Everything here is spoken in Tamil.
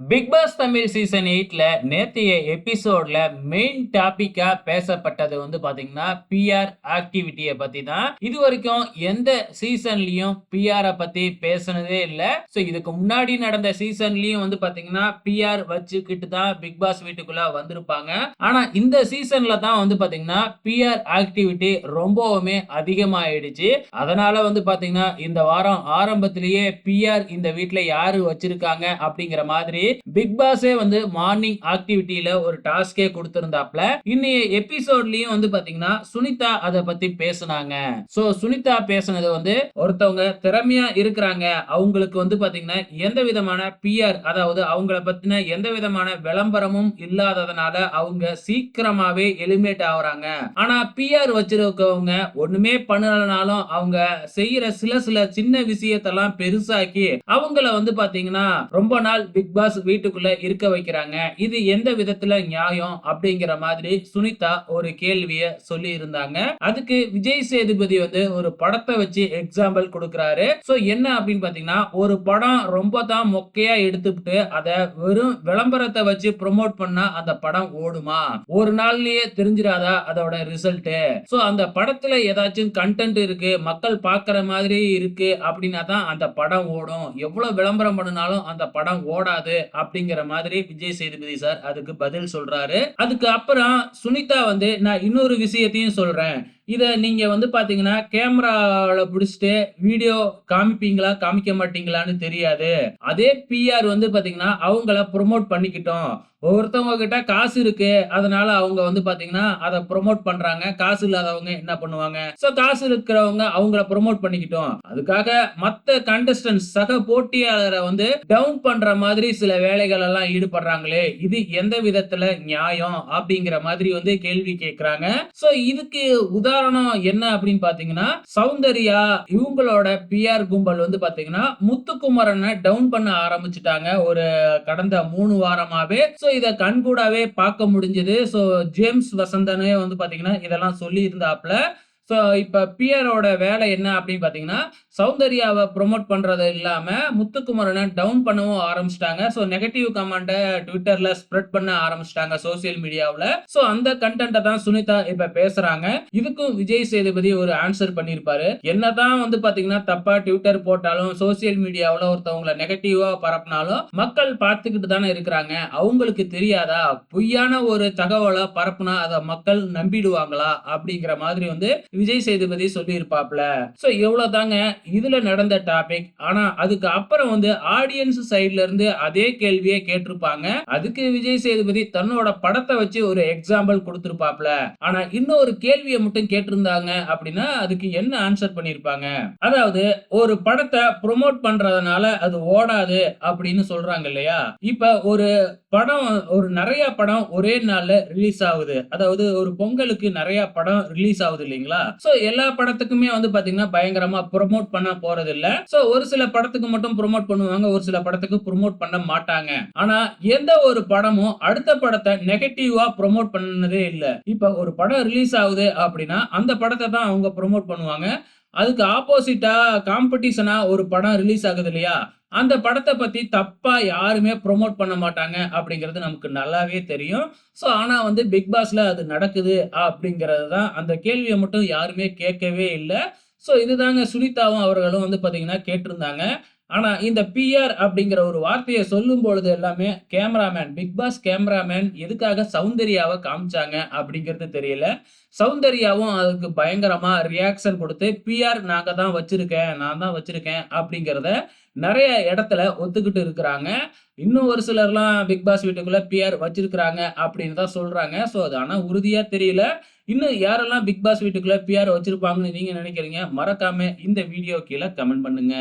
பிக் பாஸ் தமிழ் சீசன் 8ல நேத்தைய எபிசோட்ல மெயின் டாபிக்கா பேசப்பட்டது பாத்தீங்கன்னா பிஆர் ஆக்டிவிட்டிய பத்தி தான். இதுவரைக்கும் எந்த சீசன்லயும் பிஆர் பத்தி பேசுனதே இல்ல. சோ இதுக்கு முன்னாடி நடந்த சீசன்லயும் பாத்தீங்கன்னா பிஆர் வச்சுக்கிட்டு தான் பிக் பாஸ் வீட்டுக்குள்ள வந்திருப்பாங்க. ஆனா இந்த சீசன்ல தான் பாத்தீங்கன்னா பிஆர் ஆக்டிவிட்டி ரொம்பவுமே அதிகமாயிடுச்சு. அதனால பாத்தீங்கன்னா இந்த வாரம் ஆரம்பத்திலேயே பிஆர் இந்த வீட்ல யாரு வச்சிருக்காங்க அப்படிங்கிற மாதிரி பிக் பாஸே மார்னிங் ஆக்டிவிட்டியில ஒரு டாஸ்கே கொடுத்திருந்தாப்ல. இன்னைய எபிசோட்லயும் பாத்தீங்கன்னா சுனிதா அத பத்தி பேசுனாங்க. சோ சுனிதா பேசுனது ஒருத்தவங்க திறமையா இருக்கிறாங்க, அவங்களுக்கு பாத்தீங்கன்னா எந்த விதமான பிஆர், அதாவது அவங்கள பத்தின எந்த விதமான விளம்பரமும் இல்லாததனால அவங்க சீக்கிரமாவே எலிமினேட் ஆகுறாங்க. ஆனா பிஆர் வச்சிருக்கவங்க ஒண்ணுமே பண்ணலனாலும் அவங்க செய்யற சில சில சின்ன விஷயத்தெல்லாம் பெருசாக்கி அவங்கள பாத்தீங்கன்னா ரொம்ப நாள் பிக் பாஸ் வீட்டுக்குள்ள இருக்க வைக்கிறாங்க. இது எந்த விதத்துல நியாயம் அப்படிங்கிற மாதிரி சுனிதா ஒரு கேள்விய சொல்லி இருந்தாங்க. அதுக்கு விஜய் சேதுபதி ஒரு படத்தை வச்சு எக்ஸாம்பிள் கொடுக்கிறாரு. சோ என்ன அப்படின்னு பாத்தீங்கன்னா, ஒரு படம் ரொம்ப தான் மொக்கையா எடுத்துட்டு அத வெறும் விளம்பரத்தை வச்சு ப்ரோமோட் பண்ணா அந்த படம் ஓடுமா? ஒரு நாள்லயே தெரிஞ்சிராதா அதோட ரிசல்ட்? சோ அந்த படத்துல ஏதாச்சும் கண்டென்ட் இருக்கு, மக்கள் பாக்குற மாதிரி இருக்கு அப்படின்னா தான் அந்த படம் ஓடும். எவ்வளவு விளம்பரம் பண்ணினாலும் அந்த படம் ஓடாது அப்படிங்கிற மாதிரி விஜய் சேதுபதி சார் அதுக்கு பதில் சொல்றாரு. அதுக்கு அப்புறம் சுனிதா நான் இன்னொரு விஷயத்தையும் சொல்றேன். இத நீங்க பாத்தீங்கன்னா கேமரால புடிச்சிட்டு வீடியோ காமிப்பீங்களா காமிக்க மாட்டீங்களான்னு தெரியாது. அதே பிஆர் பாத்தீங்கன்னா அவங்கள ப்ரோமோட் பண்ணிக்கிட்டோம். ஒவ்வொருத்தவங்க கிட்ட காசு இருக்கு, அதனால அவங்க பாத்தீங்கன்னா அத ப்ரோமோட் பண்றாங்க. காசு இல்லாதவங்க என்ன பண்ணுவாங்க? சோ காசு இருக்கிறவங்க அவங்கள ப்ரோமோட் பண்ணிக்கிட்டோம். அதுக்காக மத்த கண்டஸ்டன்ட்ஸ் சக போட்டியாளரை டவுன் பண்ற மாதிரி சில வேலைகள் எல்லாம் ஈடுபடுறாங்களே, இது எந்த விதத்துல நியாயம் அப்படிங்கிற மாதிரி கேள்வி கேட்கிறாங்க. சோ இதுக்கு உதாரணம் என்ன அப்படின்னு பாத்தீங்கன்னா, சௌந்தர்யா இவங்களோட பிஆர் கும்பல் பாத்தீங்கன்னா முத்துக்குமரனை டவுன் பண்ண ஆரம்பிச்சுட்டாங்க ஒரு கடந்த 3 வாரமாவே. சோ இத கண்கூடாவே பார்க்க முடிஞ்சது. சோ ஜேம்ஸ் வசந்தனே பாத்தீங்கன்னா இதெல்லாம் சொல்லி இருந்தாப்ல. சோ இப்ப பிஆரோட வேலை என்ன அப்படின்னு பாத்தீங்கன்னா, சௌந்தர்யாவை ப்ரோமோட் பண்றது இல்லாம முத்துக்குமரனை டவுன் பண்ணவும் ஆரம்பிச்சிட்டாங்க. சோ நெகட்டிவ் கமெண்ட ட்விட்டர்ல ஸ்ப்ரெட் பண்ண ஆரம்பிச்சிட்டாங்க சோசியல் மீடியாவுல. சோ அந்த கண்டென்ட்ட தான் சுனிதா இப்ப பேசுறாங்க. இதுக்கும் விஜய் சேதுபதி ஒரு ஆன்சர் பண்ணிருப்பாரு. என்னதான் பாத்தீங்கன்னா தப்பா ட்விட்டர் போட்டாலும் சோசியல் மீடியாவுல ஒருத்தவங்கள நெகட்டிவா பரப்புனாலும் மக்கள் பார்த்துக்கிட்டு தானே இருக்கிறாங்க. அவங்களுக்கு தெரியாதா? பொய்யான ஒரு தகவலை பரப்புனா அதை மக்கள் நம்பிடுவாங்களா? அப்படிங்கிற மாதிரி விஜய் சேதுபதி சொல்லி இருப்பாப்ல. சோ இவ்வளவுதாங்க இதுல நடந்த டாபிக். ஆனா அதுக்கு அப்புறம் ஆடியன்ஸ் சைடுல இருந்து அதே கேள்வியை கேட்டிருப்பாங்க. அதுக்கு விஜய் சேதுபதி தன்னோட படத்தை வச்சு ஒரு எக்ஸாம்பிள் கொடுத்திருப்பாப்ல. ஆனா இன்னொரு கேள்வியை மட்டும் கேட்டிருந்தாங்க அப்படின்னா அதுக்கு என்ன ஆன்சர் பண்ணிருப்பாங்க? அதாவது ஒரு படத்தை ப்ரோமோட் பண்றதுனால அது ஓடாது அப்படின்னு சொல்றாங்க இல்லையா? இப்ப ஒரு படம், ஒரு நிறைய படம் ஒரே நாள்ல ரிலீஸ் ஆகுது. அதாவது ஒரு பொங்கலுக்கு நிறைய படம் ரிலீஸ் ஆகுது இல்லைங்களா? சோ எல்லா படத்துக்குமே பாத்தீங்கன்னா பயங்கரமா ப்ரோமோட் பண்ண போறது இல்ல. சோ ஒரு சில படத்துக்கு மட்டும் ப்ரோமோட் பண்ணுவாங்க, ஒரு சில படத்துக்கு ப்ரோமோட் பண்ண மாட்டாங்க. ஆனா எந்த ஒரு படமும் அடுத்த படத்தை நெகட்டிவா ப்ரோமோட் பண்ணதே இல்ல. இப்ப ஒரு படம் ரிலீஸ் ஆகுது அப்படின்னா அந்த படத்தை தான் அவங்க ப்ரோமோட் பண்ணுவாங்க. அதுக்கு ஆப்போசிட்டா காம்படிஷனா ஒரு படம் ரிலீஸ் ஆகுது இல்லையா? அந்த படத்த பத்தி தப்பா யாருமே ப்ரோமோட் பண்ண மாட்டாங்க அப்படிங்கிறது நமக்கு நல்லாவே தெரியும். சோ ஆனா பிக் பாஸ்ல அது நடக்குது அப்படிங்கிறது தான். அந்த கேள்விய மட்டும் யாருமே கேட்கவே இல்ல. சோ இதுதாங்க சுனிதாவும் அவர்களும் பாத்தீங்கன்னா கேட்டிருந்தாங்க. ஆனா இந்த பிஆர் அப்படிங்கிற ஒரு வார்த்தைய சொல்லும்பொழுது எல்லாமே கேமராமேன், பிக் பாஸ் கேமராமேன் எதுக்காக சௌந்தர்யாவ காமிச்சாங்க அப்படிங்கிறது தெரியல. சௌந்தர்யாவும் அதுக்கு பயங்கரமா ரியாக்ஷன் கொடுத்து பிஆர் நாங்க தான் வச்சிருக்கேன், நான் தான் வச்சிருக்கேன் அப்படிங்கிறத நெறைய இடத்துல ஒத்துக்கிட்டு இருக்கிறாங்க. இன்னும் ஒரு சிலர்லாம் பிக் பாஸ் வீட்டுக்குள்ள பிஆர் வச்சிருக்கிறாங்க அப்படின்னு தான் சொல்றாங்க. சோ அது ஆனா உறுதியா தெரியல. இன்னும் யாரெல்லாம் பிக் பாஸ் வீட்டுக்குள்ள பிஆர் வச்சிருப்பாங்கன்னு நீங்க நினைக்கிறீங்க? மறக்காம இந்த வீடியோ கீழ கமெண்ட் பண்ணுங்க.